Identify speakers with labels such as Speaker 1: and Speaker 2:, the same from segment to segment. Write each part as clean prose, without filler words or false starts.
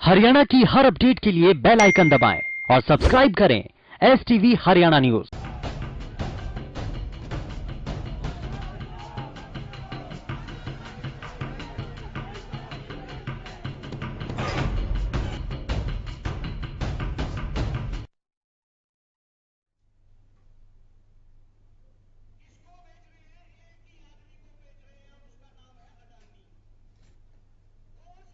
Speaker 1: हरियाणा की हर अपडेट के लिए बेल आइकन दबाएं और सब्सक्राइब करें STV हरियाणा न्यूज।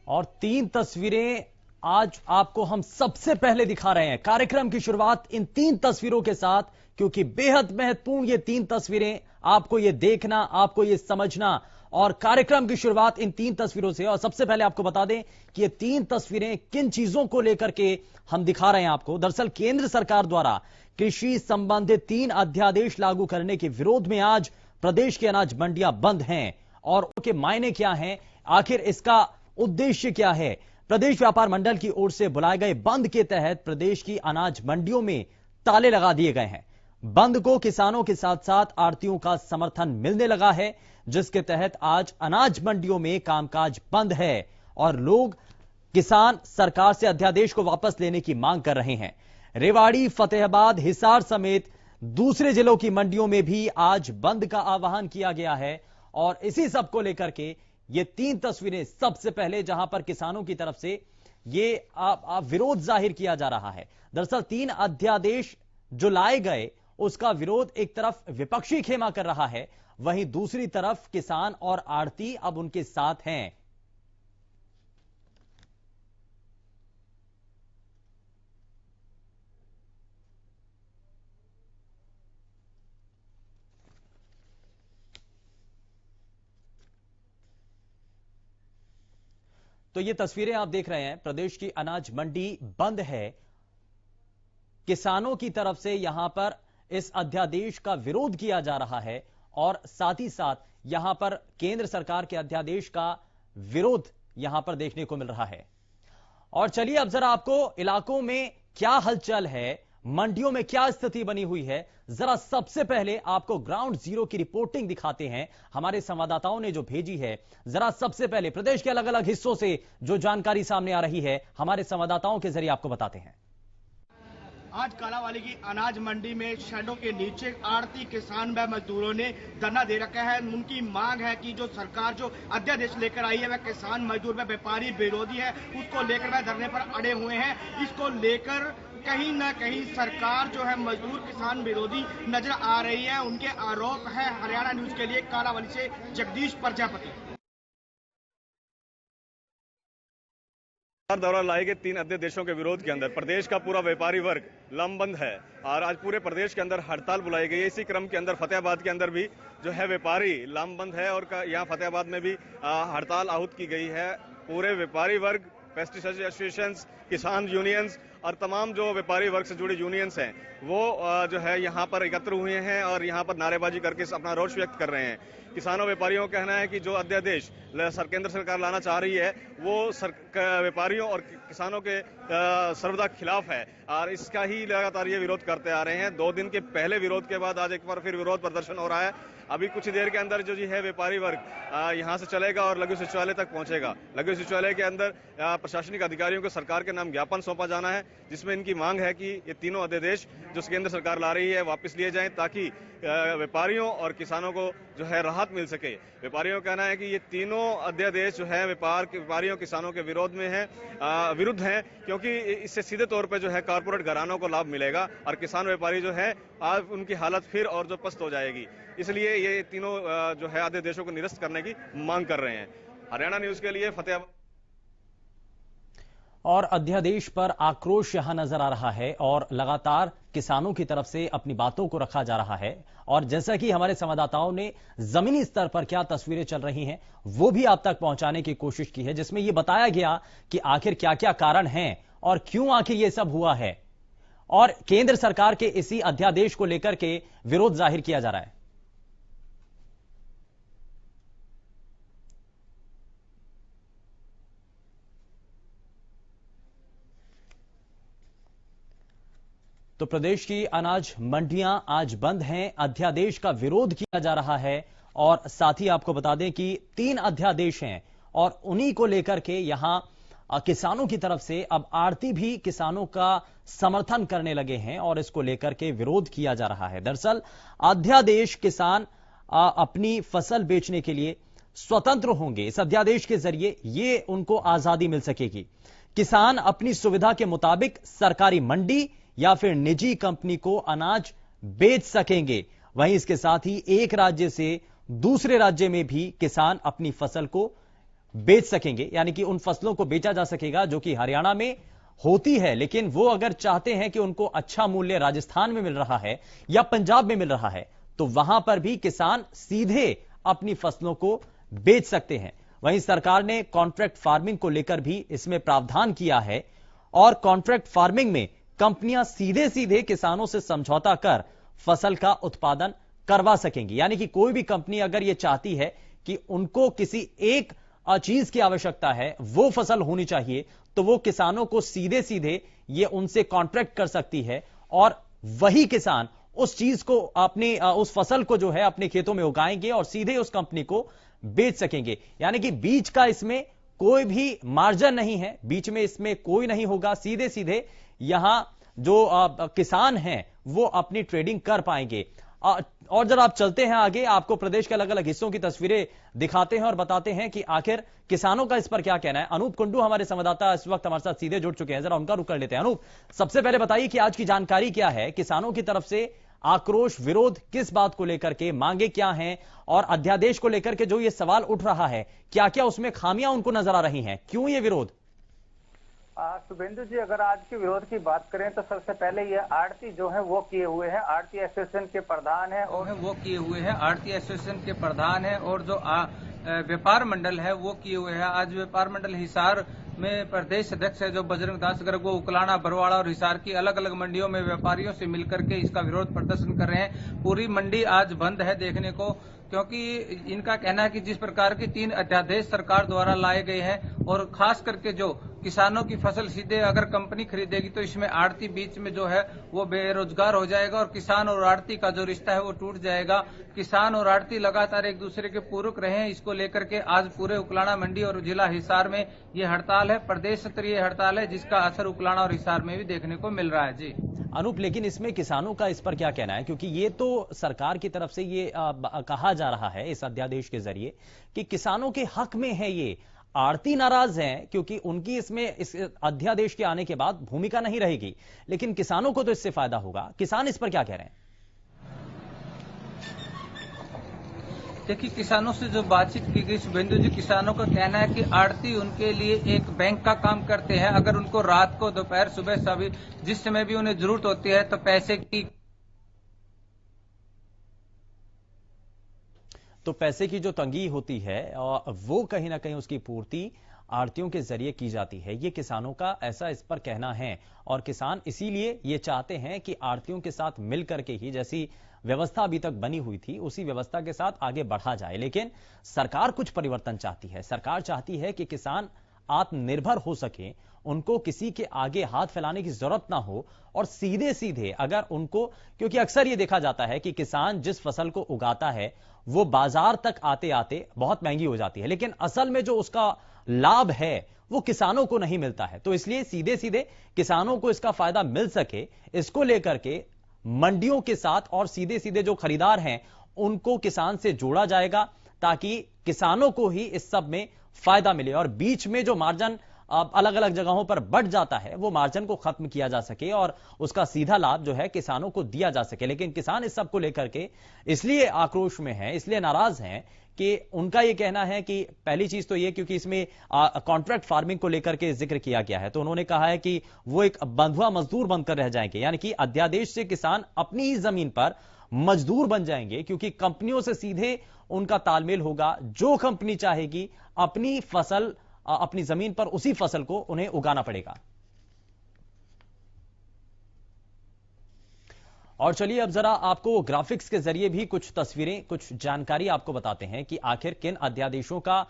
Speaker 2: और 3 तस्वीरें आज आपको हम सबसे पहले दिखा रहे हैं। कार्यक्रम की शुरुआत इन 3 तस्वीरों के साथ, क्योंकि बेहद महत्वपूर्ण ये 3 तस्वीरें, आपको ये देखना, आपको ये समझना। और कार्यक्रम की शुरुआत इन 3 तस्वीरों से। और सबसे पहले आपको बता दें कि ये 3 तस्वीरें किन चीजों को लेकर के हम दिखा रहे हैं आपको। दरअसल केंद्र सरकार द्वारा कृषि संबंधित 3 अध्यादेश लागू करने के विरोध में आज प्रदेश की अनाज मंडियां बंद हैं। और उनके मायने क्या हैं, आखिर इसका उद्देश्य क्या है। प्रदेश व्यापार मंडल की ओर से बुलाए गए बंद के तहत प्रदेश की अनाज मंडियों में ताले लगा दिए गए हैं। बंद को किसानों के साथ साथ आढ़तियों का समर्थन मिलने लगा है, जिसके तहत आज अनाज मंडियों में कामकाज बंद है और लोग, किसान सरकार से अध्यादेश को वापस लेने की मांग कर रहे हैं। रेवाड़ी, फतेहाबाद, हिसार समेत दूसरे जिलों की मंडियों में भी आज बंद का आह्वान किया गया है। और इसी सब को लेकर के ये 3 तस्वीरें सबसे पहले, जहां पर किसानों की तरफ से ये विरोध जाहिर किया जा रहा है। दरअसल 3 अध्यादेश जो लाए गए, उसका विरोध एक तरफ विपक्षी खेमा कर रहा है, वहीं दूसरी तरफ किसान और आढ़ती अब उनके साथ हैं। तो ये तस्वीरें आप देख रहे हैं, प्रदेश की अनाज मंडी बंद है। किसानों की तरफ से यहां पर इस अध्यादेश का विरोध किया जा रहा है और साथ ही साथ यहां पर केंद्र सरकार के अध्यादेश का विरोध यहां पर देखने को मिल रहा है। और चलिए अब जरा आपको इलाकों में क्या हलचल है, मंडियों में क्या स्थिति बनी हुई है, जरा सबसे पहले आपको ग्राउंड जीरो की रिपोर्टिंग दिखाते हैं। हमारे संवाददाताओं ने जो भेजी है, जरा सबसे पहले प्रदेश के अलग अलग हिस्सों से जो जानकारी सामने आ रही है, हमारे संवाददाताओं के जरिए आपको बताते हैं।
Speaker 3: आज कालावाली की अनाज मंडी में शेडों के नीचे आढ़ती, किसान व मजदूरों ने धरना दे रखा है। उनकी मांग है कि जो सरकार जो अध्यादेश लेकर आई है, वह किसान, मजदूर व व्यापारी विरोधी है, उसको लेकर वह धरने पर अड़े हुए हैं। इसको लेकर कहीं न कहीं सरकार जो है मजदूर, किसान विरोधी नजर आ रही है। उनके आरोप है। हरियाणा न्यूज के लिए कालावाली से जगदीश प्रजापति।
Speaker 4: दौरा लाए गए 3 अध्यादेशों के विरोध के अंदर प्रदेश का पूरा व्यापारी वर्ग लामबंद है और आज पूरे प्रदेश के अंदर हड़ताल बुलाई गई है। इसी क्रम के अंदर फतेहाबाद के अंदर भी जो है व्यापारी लामबंद है और यहाँ फतेहाबाद में भी हड़ताल आहूत की गई है। पूरे व्यापारी वर्ग, पेस्टिसाइड एसोसिएशन, किसान यूनियंस और तमाम जो व्यापारी वर्ग से जुड़ी यूनियंस हैं, वो जो है यहाँ पर एकत्र हुए हैं और यहाँ पर नारेबाजी करके अपना रोष व्यक्त कर रहे हैं। किसानों व्यापारियों का कहना है कि जो अध्यादेश केंद्र सरकार लाना चाह रही है, वो व्यापारियों और किसानों के सर्वदा खिलाफ है और इसका ही लगातार ये विरोध करते आ रहे हैं। 2 दिन के पहले विरोध के बाद आज एक बार फिर विरोध प्रदर्शन हो रहा है। अभी कुछ देर के अंदर जो है व्यापारी वर्ग यहाँ से चलेगा और लघु सचिवालय तक पहुंचेगा। लघु सचिवालय के अंदर प्रशासनिक अधिकारियों को सरकार के नाम ज्ञापन सौंपा जाना है, जिसमें इनकी मांग है कि ये तीनों अध्यादेश जो केंद्र सरकार ला रही है वापस लिए जाएं, ताकि व्यापारियों और किसानों को जो है राहत मिल सके। व्यापारियों का कहना है कि ये तीनों अध्यादेश जो है व्यापारियों किसानों के विरुद्ध हैं, क्योंकि इससे सीधे तौर पे जो है कारपोरेट घरानों को लाभ मिलेगा और किसान व्यापारी जो है आज उनकी हालत फिर और जो पस्त हो जाएगी। इसलिए ये तीनों जो है अध्यादेशों को निरस्त करने की मांग कर रहे हैं। हरियाणा न्यूज के लिए फतेहाबाद।
Speaker 2: और अध्यादेश पर आक्रोश यहां नजर आ रहा है और लगातार किसानों की तरफ से अपनी बातों को रखा जा रहा है। और जैसा कि हमारे संवाददाताओं ने जमीनी स्तर पर क्या तस्वीरें चल रही हैं, वो भी आप तक पहुंचाने की कोशिश की है, जिसमें यह बताया गया कि आखिर क्या क्या कारण हैं और क्यों आखिर यह सब हुआ है और केंद्र सरकार के इसी अध्यादेश को लेकर के विरोध जाहिर किया जा रहा है। तो प्रदेश की अनाज मंडियां आज बंद हैं, अध्यादेश का विरोध किया जा रहा है। और साथ ही आपको बता दें कि 3 अध्यादेश हैं और उन्हीं को लेकर के यहां किसानों की तरफ से अब आड़ती भी किसानों का समर्थन करने लगे हैं और इसको लेकर के विरोध किया जा रहा है। दरअसल अध्यादेश किसान अपनी फसल बेचने के लिए स्वतंत्र होंगे। इस अध्यादेश के जरिए ये उनको आजादी मिल सकेगी। किसान अपनी सुविधा के मुताबिक सरकारी मंडी या फिर निजी कंपनी को अनाज बेच सकेंगे। वहीं इसके साथ ही एक राज्य से दूसरे राज्य में भी किसान अपनी फसल को बेच सकेंगे, यानी कि उन फसलों को बेचा जा सकेगा जो कि हरियाणा में होती है, लेकिन वो अगर चाहते हैं कि उनको अच्छा मूल्य राजस्थान में मिल रहा है या पंजाब में मिल रहा है तो वहां पर भी किसान सीधे अपनी फसलों को बेच सकते हैं। वहीं सरकार ने कॉन्ट्रैक्ट फार्मिंग को लेकर भी इसमें प्रावधान किया है और कॉन्ट्रैक्ट फार्मिंग में कंपनियां सीधे सीधे किसानों से समझौता कर फसल का उत्पादन करवा सकेंगी। यानी कि कोई भी कंपनी अगर यह चाहती है कि उनको किसी एक चीज की आवश्यकता है, वो फसल होनी चाहिए, तो वो किसानों को सीधे सीधे ये उनसे कॉन्ट्रैक्ट कर सकती है और वही किसान उस चीज को अपनी उस फसल को जो है अपने खेतों में उगाएंगे और सीधे उस कंपनी को बेच सकेंगे। यानी कि बीच का इसमें कोई भी मार्जिन नहीं है, बीच में इसमें कोई नहीं होगा। सीधे सीधे यहां जो किसान हैं वो अपनी ट्रेडिंग कर पाएंगे। और जब आप चलते हैं आगे, आपको प्रदेश के अलग अलग हिस्सों की तस्वीरें दिखाते हैं और बताते हैं कि आखिर किसानों का इस पर क्या कहना है। अनूप कुंडू हमारे संवाददाता इस वक्त हमारे साथ सीधे जुड़ चुके हैं, जरा उनका रुख कर लेते हैं। अनूप, सबसे पहले बताइए कि आज की जानकारी क्या है, किसानों की तरफ से आक्रोश विरोध किस बात को लेकर के, मांगे क्या हैं और अध्यादेश को लेकर के जो ये सवाल उठ रहा है, क्या क्या उसमें खामियां उनको नजर आ रही हैं, क्यों ये विरोध?
Speaker 5: शुभेंदु जी, अगर आज के विरोध की बात करें तो सबसे पहले ये आड़ती जो है वो किए हुए हैं, आड़ती एसोसिएशन के प्रधान है और वो किए हुए हैं, आड़ती एसोसिएशन के प्रधान है और जो व्यापार मंडल है वो किए हुए हैं। आज व्यापार मंडल हिसार में प्रदेश अध्यक्ष है जो बजरंग दास गर्ग, वो उकलाना, बरवाड़ा और हिसार की अलग अलग मंडियों में व्यापारियों से मिलकर के इसका विरोध प्रदर्शन कर रहे हैं। पूरी मंडी आज बंद है देखने को, क्योंकि इनका कहना है कि जिस प्रकार के 3 अध्यादेश सरकार द्वारा लाए गए हैं और खास करके जो किसानों की फसल सीधे अगर कंपनी खरीदेगी तो इसमें आड़ती बीच में जो है वो बेरोजगार हो जाएगा और किसान और आड़ती का जो रिश्ता है वो टूट जाएगा। किसान और आड़ती लगातार एक दूसरे के पूरक रहे हैं, इसको लेकर के आज पूरे उकलाना मंडी और जिला हिसार में ये हड़ताल है, प्रदेश स्तरीय हड़ताल है, जिसका असर उकलाना और हिसार में भी देखने को मिल रहा है। जी
Speaker 2: अनूप, लेकिन इसमें किसानों का इस पर क्या कहना है, क्योंकि ये तो सरकार की तरफ से ये कहा जा रहा है इस अध्यादेश के जरिए कि किसानों के हक में है ये। आड़ती नाराज हैं क्योंकि उनकी इसमें इस अध्यादेश के आने के बाद भूमिका नहीं रहेगी, लेकिन किसानों को तो इससे फायदा होगा। किसान इस पर क्या कह रहे हैं?
Speaker 5: देखिए, किसानों से जो बातचीत की गई शुभेंदु जी, किसानों का कहना है कि आड़ती उनके लिए एक बैंक का काम करते हैं। अगर उनको रात को, दोपहर, सुबह, सभी जिस समय भी उन्हें जरूरत होती है तो
Speaker 2: पैसे की जो तंगी होती है वो कहीं ना कहीं उसकी पूर्ति आड़तियों के जरिए की जाती है। ये किसानों का ऐसा इस पर कहना है और किसान इसीलिए ये चाहते हैं कि आड़तियों के साथ मिलकर के ही जैसी व्यवस्था अभी तक बनी हुई थी उसी व्यवस्था के साथ आगे बढ़ा जाए। लेकिन सरकार कुछ परिवर्तन चाहती है। सरकार चाहती है कि किसान आत्मनिर्भर हो सके, उनको किसी के आगे हाथ फैलाने की जरूरत ना हो और सीधे सीधे अगर उनको, क्योंकि अक्सर यह देखा जाता है कि किसान जिस फसल को उगाता है वो बाजार तक आते आते बहुत महंगी हो जाती है, लेकिन असल में जो उसका लाभ है वो किसानों को नहीं मिलता है। तो इसलिए सीधे सीधे किसानों को इसका फायदा मिल सके, इसको लेकर के मंडियों के साथ और सीधे सीधे जो खरीदार हैं उनको किसान से जोड़ा जाएगा ताकि किसानों को ही इस सब में फायदा मिले और बीच में जो मार्जिन अलग अलग जगहों पर बढ़ जाता है वो मार्जिन को खत्म किया जा सके और उसका सीधा लाभ जो है किसानों को दिया जा सके। लेकिन किसान इस सब को लेकर के इसलिए आक्रोश में है, इसलिए नाराज हैं कि उनका यह कहना है कि पहली चीज तो यह, क्योंकि इसमें कॉन्ट्रैक्ट फार्मिंग को लेकर के जिक्र किया गया है, तो उन्होंने कहा है कि वो एक बंधुआ मजदूर बनकर रह जाएंगे। यानी कि अध्यादेश से किसान अपनी ही जमीन पर मजदूर बन जाएंगे क्योंकि कंपनियों से सीधे उनका तालमेल होगा। जो कंपनी चाहेगी अपनी फसल अपनी जमीन पर उसी फसल को उन्हें उगाना पड़ेगा। और चलिए अब जरा आपको ग्राफिक्स के जरिए भी कुछ तस्वीरें, कुछ जानकारी आपको बताते हैं कि आखिर किन अध्यादेशों का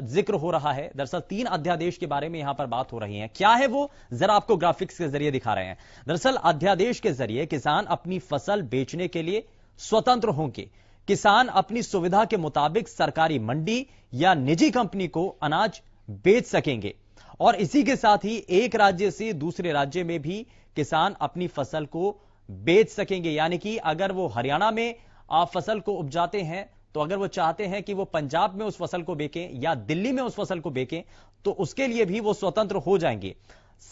Speaker 2: जिक्र हो रहा है। दरअसल 3 अध्यादेश के बारे में यहां पर बात हो रही है। क्या है वो, जरा आपको ग्राफिक्स के जरिए दिखा रहे हैं। दरअसल अध्यादेश के जरिए किसान अपनी फसल बेचने के लिए स्वतंत्र होंगे। किसान अपनी सुविधा के मुताबिक सरकारी मंडी या निजी कंपनी को अनाज बेच सकेंगे और इसी के साथ ही एक राज्य से दूसरे राज्य में भी किसान अपनी फसल को बेच सकेंगे। यानी कि अगर वो हरियाणा में फसल को उपजाते हैं तो अगर वो चाहते हैं कि वो पंजाब में उस फसल को बेचें या दिल्ली में उस फसल को बेचें तो उसके लिए भी वो स्वतंत्र हो जाएंगे।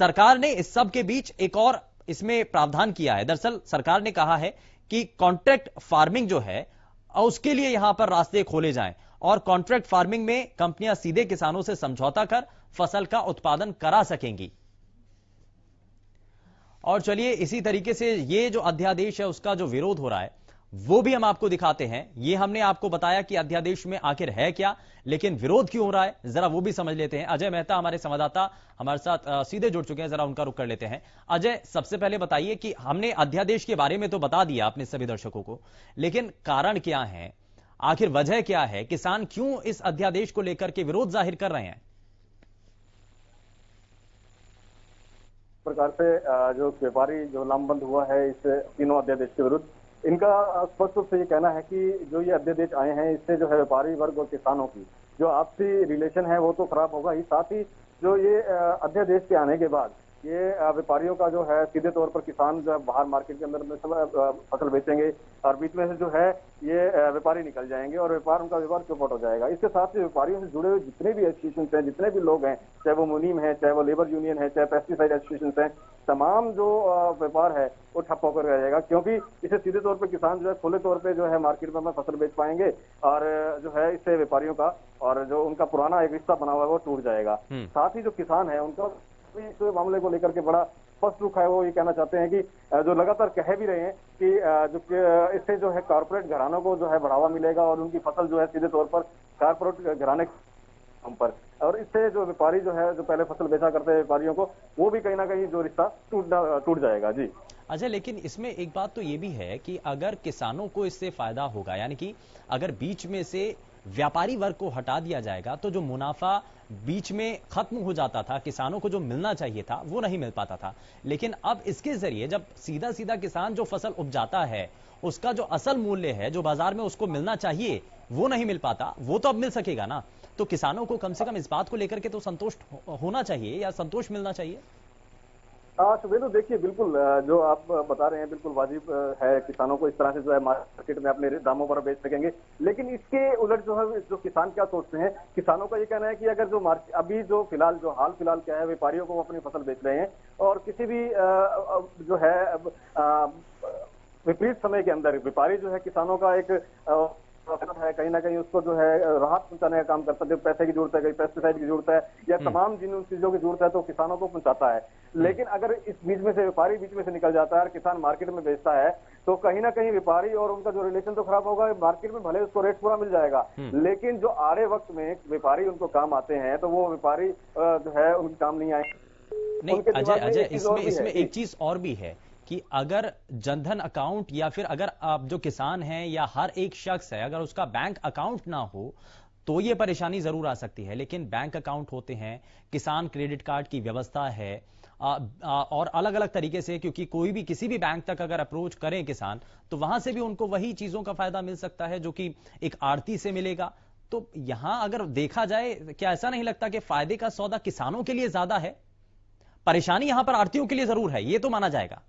Speaker 2: सरकार ने इस सब के बीच एक और इसमें प्रावधान किया है। दरअसल सरकार ने कहा है कि कॉन्ट्रैक्ट फार्मिंग जो है उसके लिए यहां पर रास्ते खोले जाएं और कॉन्ट्रैक्ट फार्मिंग में कंपनियां सीधे किसानों से समझौता कर फसल का उत्पादन करा सकेंगी। और चलिए इसी तरीके से ये जो अध्यादेश है उसका जो विरोध हो रहा है वो भी हम आपको दिखाते हैं। ये हमने आपको बताया कि अध्यादेश में आखिर है क्या, लेकिन विरोध क्यों हो रहा है जरा वो भी समझ लेते हैं। अजय मेहता हमारे संवाददाता हमारे साथ सीधे जुड़ चुके हैं, जरा उनका रुख कर लेते हैं। अजय, सबसे पहले बताइए कि हमने अध्यादेश के बारे में तो बता दिया अपने सभी दर्शकों को, लेकिन कारण क्या है, आखिर वजह क्या है, किसान क्यों इस अध्यादेश को लेकर के विरोध जाहिर कर रहे हैं?
Speaker 6: प्रकार से जो व्यापारी जो लामबंद हुआ है इस तीनों अध्यादेश के विरुद्ध, इनका स्पष्ट रूप से ये कहना है कि जो ये अध्यादेश आए हैं इससे जो है व्यापारी वर्ग और किसानों की जो आपसी रिलेशन है वो तो खराब होगा ही, साथ ही जो ये अध्यादेश के आने के बाद ये व्यापारियों का जो है सीधे तौर पर किसान जो है बाहर मार्केट के अंदर में फसल बेचेंगे और बीच में से जो है ये व्यापारी निकल जाएंगे और उनका व्यापार चौपट हो जाएगा। इसके साथ ही व्यापारियों से जुड़े हुए जितने भी एसोसिएशन हैं, जितने भी लोग हैं, चाहे वो मुनीम है, चाहे वो लेबर यूनियन है, चाहे पेस्टिसाइड एसोसिएशन हैं, तमाम जो व्यापार है वो ठप होकर रह जाएगा, क्योंकि इसे सीधे तौर पर किसान जो है खुले तौर पर जो है मार्केट में फसल बेच पाएंगे और जो है इससे व्यापारियों का और जो उनका पुराना एक रिश्ता बना हुआ है वो टूट जाएगा। साथ ही जो किसान है उनका इस मामले को लेकर के बड़ा स्पष्ट रुख है। वो ये कहना चाहते हैं कि जो लगातार कह भी रहे हैं कि जो इससे जो है कारपोरेट घरानों को जो है बढ़ावा मिलेगा और उनकी फसल जो है सीधे तौर पर कारपोरेट घराने पर, और इससे जो व्यापारी जो है जो पहले फसल बेचा करते हैं व्यापारियों को वो भी कहीं ना कहीं जो रिश्ता टूट जाएगा। जी
Speaker 2: अजय, लेकिन इसमें एक बात तो ये भी है कि अगर किसानों को इससे फायदा होगा, यानी कि अगर बीच में से व्यापारी वर्ग को हटा दिया जाएगा तो जो मुनाफा बीच में खत्म हो जाता था, किसानों को जो मिलना चाहिए था वो नहीं मिल पाता था, लेकिन अब इसके जरिए जब सीधा सीधा किसान जो फसल उपजाता है उसका जो असल मूल्य है जो बाजार में उसको मिलना चाहिए वो नहीं मिल पाता, वो तो अब मिल सकेगा ना। तो किसानों को कम से कम इस बात को लेकर के तो संतोष होना चाहिए या संतोष मिलना चाहिए।
Speaker 6: शुभेंदु, देखिए बिल्कुल जो आप बता रहे हैं बिल्कुल वाजिब है, किसानों को इस तरह से जो है मार्केट में अपने दामों पर बेच सकेंगे, लेकिन इसके उलट जो है जो किसान क्या सोचते हैं, किसानों का ये कहना है कि अगर जो अभी जो हाल फिलहाल क्या है, व्यापारियों को वो अपनी फसल बेच रहे हैं और किसी भी जो है विपरीत समय के अंदर व्यापारी जो है किसानों का एक है कहीं ना कहीं उसको जो है राहत पहुंचाने का काम करता है, पैसे की जरूरत है, कहीं पेस्टिसाइड की जरूरत है या तमाम जिन चीजों की जरूरत है तो किसानों को पहुंचाता है। लेकिन अगर इस बीच में से व्यापारी बीच में से निकल जाता है और किसान मार्केट में बेचता है तो कहीं ना कहीं व्यापारी और उनका जो रिलेशन तो खराब होगा, मार्केट में भले उसको रेट पूरा मिल जाएगा, लेकिन जो आड़े वक्त में व्यापारी उनको काम आते हैं तो वो व्यापारी जो है उनके काम नहीं आए।
Speaker 2: नहीं अजय, इसमें एक चीज और भी है कि अगर जनधन अकाउंट या फिर अगर आप जो किसान हैं या हर एक शख्स है अगर उसका बैंक अकाउंट ना हो तो ये परेशानी जरूर आ सकती है, लेकिन बैंक अकाउंट होते हैं, किसान क्रेडिट कार्ड की व्यवस्था है और अलग अलग तरीके से, क्योंकि कोई भी किसी भी बैंक तक अगर अप्रोच करें किसान तो वहां से भी उनको वही चीजों का फायदा मिल सकता है जो कि एक आड़ती से मिलेगा। तो यहां अगर देखा जाए, क्या ऐसा नहीं लगता कि फायदे का सौदा किसानों के लिए ज्यादा है, परेशानी यहां पर आड़तियों के लिए जरूर है, ये तो माना जाएगा।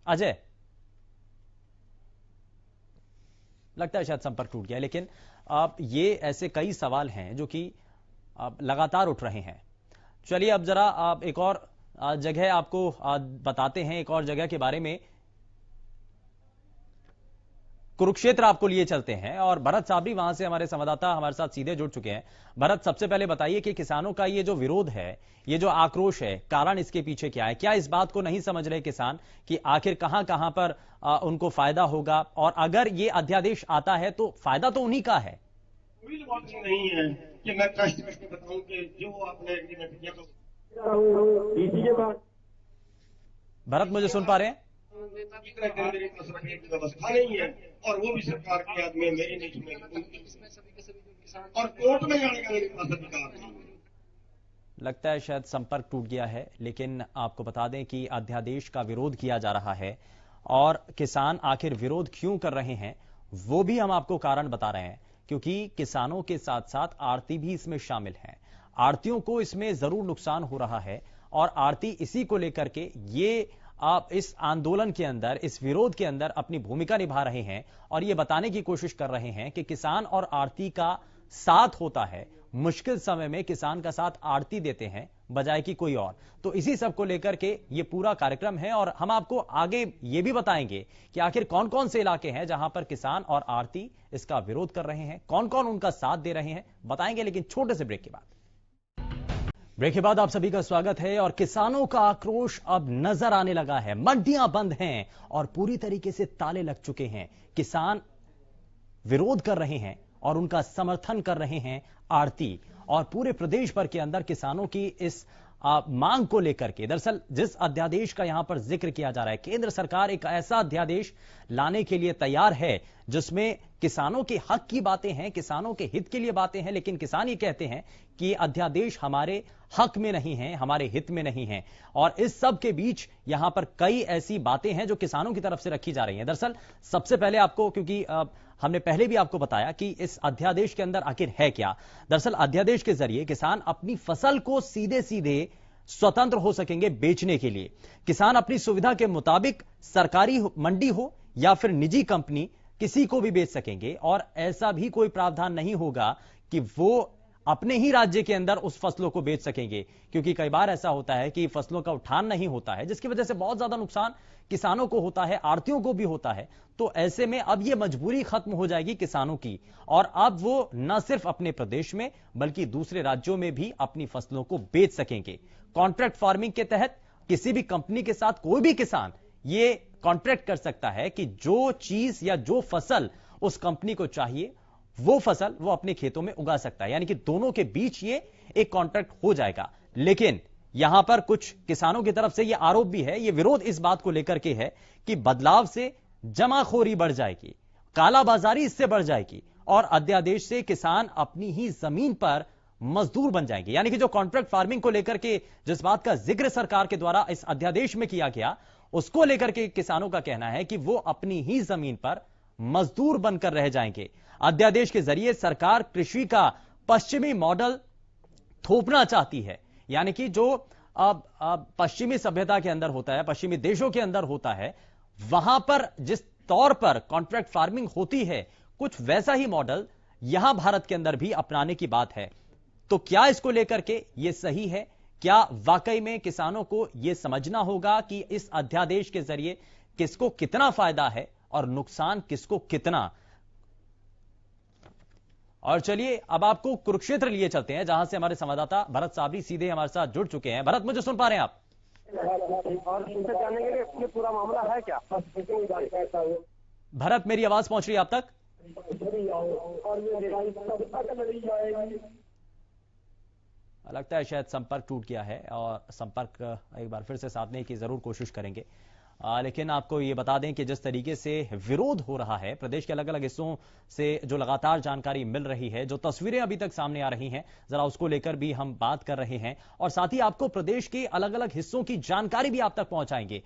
Speaker 2: अजय, लगता है शायद संपर्क टूट गया, लेकिन अब ये ऐसे कई सवाल हैं जो कि लगातार उठ रहे हैं। चलिए अब जरा आप एक और जगह आपको बताते हैं, एक और जगह के बारे में, कुरुक्षेत्र आपको लिए चलते हैं और भरत साबरी वहां से हमारे संवाददाता हमारे साथ सीधे जुड़ चुके हैं। भरत, सबसे पहले बताइए कि किसानों का ये जो विरोध है, ये जो आक्रोश है, कारण इसके पीछे क्या है? क्या इस बात को नहीं समझ रहे किसान कि आखिर कहां कहां पर उनको फायदा होगा, और अगर ये अध्यादेश आता है तो फायदा तो उन्हीं का है।
Speaker 7: कोई बात नहीं है कि मैं कष्ट करके बताऊं कि जो आपने एग्रीमेंट किया तो
Speaker 2: भरत, मुझे सुन पा रहे हैं?
Speaker 7: रखने की व्यवस्था नहीं है और वो भी सरकार के हाथ में, मेरी नहीं सुनेगी और कोर्ट में जाने का मेरे पास अधिकार नहीं।
Speaker 2: लगता है शायद संपर्क टूट गया है, लेकिन आपको बता दें कि अध्यादेश का विरोध किया जा रहा है और किसान आखिर विरोध क्यों कर रहे हैं वो भी हम आपको कारण बता रहे हैं क्योंकि किसानों के साथ साथ आड़ती भी इसमें शामिल हैं। आड़तियों को इसमें जरूर नुकसान हो रहा है और आड़ती इसी को लेकर के ये आप इस आंदोलन के अंदर, इस विरोध के अंदर अपनी भूमिका निभा रहे हैं और यह बताने की कोशिश कर रहे हैं कि किसान और आड़ती का साथ होता है। मुश्किल समय में किसान का साथ आड़ती देते हैं बजाय कि कोई और। तो इसी सब को लेकर के ये पूरा कार्यक्रम है और हम आपको आगे ये भी बताएंगे कि आखिर कौन कौन से इलाके हैं जहां पर किसान और आड़ती इसका विरोध कर रहे हैं, कौन कौन उनका साथ दे रहे हैं, बताएंगे, लेकिन छोटे से ब्रेक के बाद। ब्रेक के बाद आप सभी का स्वागत है और किसानों का आक्रोश अब नजर आने लगा है। मंडियां बंद हैं और पूरी तरीके से ताले लग चुके हैं। किसान विरोध कर रहे हैं और उनका समर्थन कर रहे हैं आड़ती, और पूरे प्रदेश भर के अंदर किसानों की इस मांग को लेकर के, दरअसल जिस अध्यादेश का यहां पर जिक्र किया जा रहा है, केंद्र सरकार एक ऐसा अध्यादेश लाने के लिए तैयार है जिसमें किसानों के हक की बातें हैं, किसानों के हित के लिए बातें हैं, लेकिन किसान ये कहते हैं कि अध्यादेश हमारे हक में नहीं है, हमारे हित में नहीं है। और इस सब के बीच यहां पर कई ऐसी बातें हैं जो किसानों की तरफ से रखी जा रही हैं। दरअसल सबसे पहले आपको, क्योंकि हमने पहले भी आपको बताया कि इस अध्यादेश के अंदर आखिर है क्या। दरअसल अध्यादेश के जरिए किसान अपनी फसल को सीधे सीधे स्वतंत्र हो सकेंगे बेचने के लिए। किसान अपनी सुविधा के मुताबिक सरकारी मंडी हो या फिर निजी कंपनी, किसी को भी बेच सकेंगे और ऐसा भी कोई प्रावधान नहीं होगा कि वो अपने ही राज्य के अंदर उस फसलों को बेच सकेंगे, क्योंकि कई बार ऐसा होता है कि फसलों का उठान नहीं होता है, जिसकी वजह से बहुत ज्यादा नुकसान किसानों को होता है, आड़तियों को भी होता है। तो ऐसे में अब यह मजबूरी खत्म हो जाएगी किसानों की, और अब वो न सिर्फ अपने प्रदेश में बल्कि दूसरे राज्यों में भी अपनी फसलों को बेच सकेंगे। कॉन्ट्रैक्ट फार्मिंग के तहत किसी भी कंपनी के साथ कोई भी किसान ये कॉन्ट्रैक्ट कर सकता है कि जो चीज या जो फसल उस कंपनी को चाहिए वो फसल वो अपने खेतों में उगा सकता है, यानी कि दोनों के बीच ये एक कॉन्ट्रैक्ट हो जाएगा। लेकिन यहां पर कुछ किसानों की तरफ से यह आरोप भी है, यह विरोध इस बात को लेकर के है कि बदलाव से जमाखोरी बढ़ जाएगी, कालाबाजारी इससे बढ़ जाएगी और अध्यादेश से किसान अपनी ही जमीन पर मजदूर बन जाएंगे। यानी कि जो कॉन्ट्रैक्ट फार्मिंग को लेकर के जिस बात का जिक्र सरकार के द्वारा इस अध्यादेश में किया गया, उसको लेकर के किसानों का कहना है कि वो अपनी ही जमीन पर मजदूर बनकर रह जाएंगे। अध्यादेश के जरिए सरकार कृषि का पश्चिमी मॉडल थोपना चाहती है, यानी कि जो पश्चिमी सभ्यता के अंदर होता है, पश्चिमी देशों के अंदर होता है, वहां पर जिस तौर पर कॉन्ट्रैक्ट फार्मिंग होती है, कुछ वैसा ही मॉडल यहां भारत के अंदर भी अपनाने की बात है। तो क्या इसको लेकर के यह सही है? क्या वाकई में किसानों को यह समझना होगा कि इस अध्यादेश के जरिए किसको कितना फायदा है और नुकसान किसको कितना? और चलिए अब आपको कुरुक्षेत्र लिए चलते हैं, जहां से हमारे संवाददाता भरत साबरी सीधे हमारे साथ जुड़ चुके हैं। भरत, मुझे सुन पा रहे हैं आप?
Speaker 6: और इनसे जानेंगे कि ये पूरा मामला है क्या?
Speaker 2: भरत, मेरी आवाज पहुंच रही है आप तक? लगता है शायद संपर्क टूट गया है और संपर्क एक बार फिर से साधने की जरूर कोशिश करेंगे। लेकिन आपको ये बता दें कि जिस तरीके से विरोध हो रहा है प्रदेश के अलग अलग हिस्सों से, जो लगातार जानकारी मिल रही है, जो तस्वीरें अभी तक सामने आ रही हैं, जरा उसको लेकर भी हम बात कर रहे हैं और साथ ही आपको प्रदेश के अलग अलग हिस्सों की जानकारी भी आप तक पहुंचाएंगे।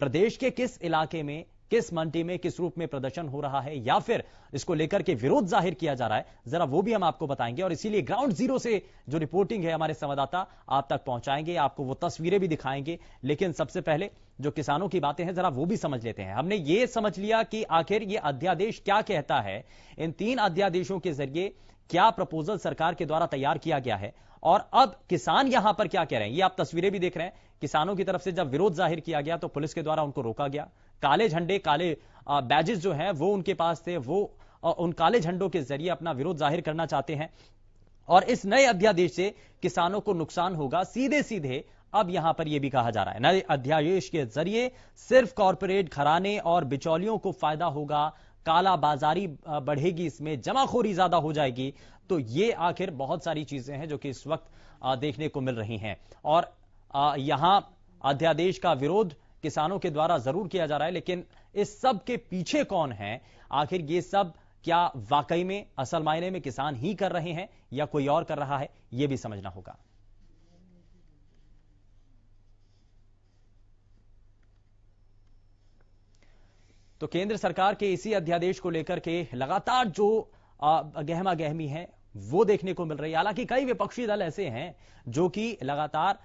Speaker 2: प्रदेश के किस इलाके में, किस मंडी में किस रूप में प्रदर्शन हो रहा है या फिर इसको लेकर के विरोध जाहिर किया जा रहा है, जरा वो भी हम आपको बताएंगे। और इसीलिए ग्राउंड जीरो से जो रिपोर्टिंग है हमारे संवाददाता आप तक पहुंचाएंगे, आपको वो तस्वीरें भी दिखाएंगे। लेकिन सबसे पहले जो किसानों की बातें हैं जरा वो भी समझ लेते हैं। हमने ये समझ लिया कि आखिर ये अध्यादेश क्या कहता है, इन 3 अध्यादेशों के जरिए क्या प्रपोजल सरकार के द्वारा तैयार किया गया है और अब किसान यहां पर क्या कह रहे हैं। ये आप तस्वीरें भी देख रहे हैं। किसानों की तरफ से जब विरोध जाहिर किया गया तो पुलिस के द्वारा उनको रोका गया। काले झंडे, काले बैजेस जो हैं वो उनके पास थे, वो उन काले झंडों के जरिए अपना विरोध जाहिर करना चाहते हैं। और इस नए अध्यादेश से किसानों को नुकसान होगा, सीधे सीधे अब यहां पर यह भी कहा जा रहा है नए अध्यादेश के जरिए सिर्फ कॉर्पोरेट घराने और बिचौलियों को फायदा होगा, काला बाजारी बढ़ेगी, इसमें जमाखोरी ज्यादा हो जाएगी। तो ये आखिर बहुत सारी चीजें हैं जो कि इस वक्त देखने को मिल रही हैं और यहां अध्यादेश का विरोध किसानों के द्वारा जरूर किया जा रहा है। लेकिन इस सब के पीछे कौन है? आखिर ये सब क्या वाकई में असल मायने में किसान ही कर रहे हैं या कोई और कर रहा है, यह भी समझना होगा। तो केंद्र सरकार के इसी अध्यादेश को लेकर के लगातार जो गहमा गहमी है वो देखने को मिल रही है। हालांकि कई विपक्षी दल ऐसे हैं जो कि लगातार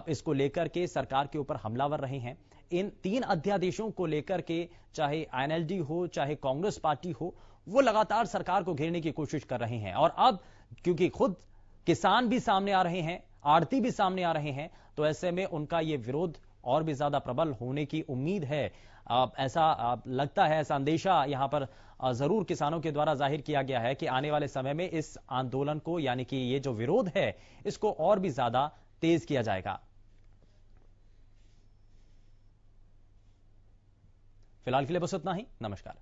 Speaker 2: इसको लेकर के सरकार के ऊपर हमलावर रहे हैं। इन 3 अध्यादेशों को लेकर के चाहे आईएनएलडी हो चाहे कांग्रेस पार्टी हो, वो लगातार सरकार को घेरने की कोशिश कर रहे हैं। और अब क्योंकि खुद किसान भी सामने आ रहे हैं, आड़ती भी सामने आ रहे हैं, तो ऐसे में उनका यह विरोध और भी ज्यादा प्रबल होने की उम्मीद है। ऐसा लगता है, ऐसा अंदेशा यहां पर जरूर किसानों के द्वारा जाहिर किया गया है कि आने वाले समय में इस आंदोलन को, यानी कि ये जो विरोध है, इसको और भी ज्यादा तेज किया जाएगा। फिलहाल के लिए बस इतना ही। नमस्कार।